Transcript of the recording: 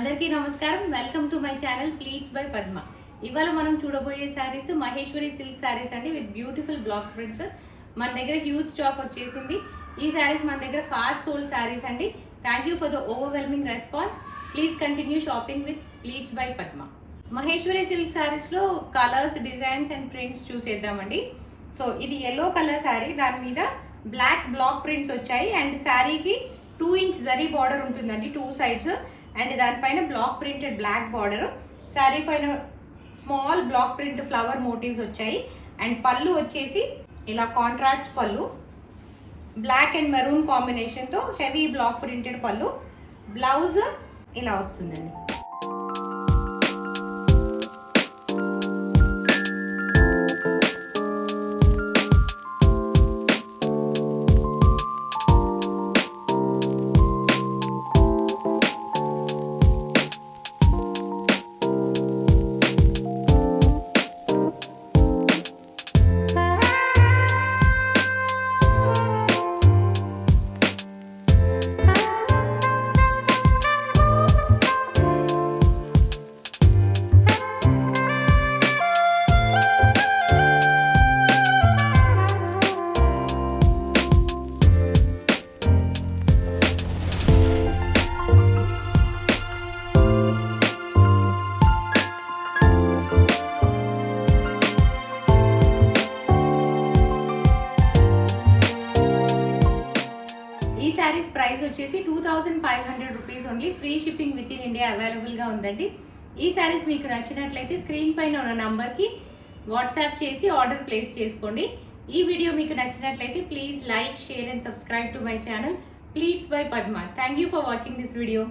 అందరికీ నమస్కారం. Welcome to my channel pleats by Padma. ఇవాళ మనం చూడబోయే శారీస్ మహేశ్వరి సిల్క్ శారీస్ అండి, విత్ బ్యూటిఫుల్ బ్లాక్ ప్రింట్స్. మన దగ్గర హ్యూజ్ స్టాక్ వచ్చేసింది. ఈ శారీస్ మన దగ్గర ఫాస్ట్ సోల్డ్ శారీస్ అండి. Thank you for the overwhelming response. Please continue shopping with pleats by Padma. Maheshwari silk saris లో కలర్స్, డిజైన్స్ అండ్ ప్రింట్స్ చూసేద్దామండి. సో ఇది ఎల్లో కలర్ శారీ, దాని మీద బ్లాక్ బ్లాక్ ప్రింట్స్ వచ్చాయి అండ్ శారీకి 2 ఇంచ్ జరీ బార్డర్ ఉంటుందండి, 2 సైడ్స్. అండ్ దానిపైన block printed black border, sari పైన small block print flower motifs వచ్చాయి. అండ్ పళ్ళు వచ్చేసి ఇలా కాంట్రాస్ట్ పళ్ళు, బ్లాక్ అండ్ మెరూన్ కాంబినేషన్తో హెవీ బ్లాక్ ప్రింటెడ్ పళ్ళు. బ్లౌజ్ ఇలా వస్తుందండి. ఈ శారీస్ ప్రైస్ వచ్చేసి 2500 rupees only. Free shipping with in India అవైలబుల్గా ఉందండి. ఈ శారీస్ మీకు నచ్చినట్లయితే స్క్రీన్ పైన ఉన్న నంబర్కి వాట్సాప్ చేసి ఆర్డర్ ప్లేస్ చేసుకోండి. ఈ వీడియో మీకు నచ్చినట్లయితే please like, share and subscribe to my channel pleats by Padma. Thank you for watching this video.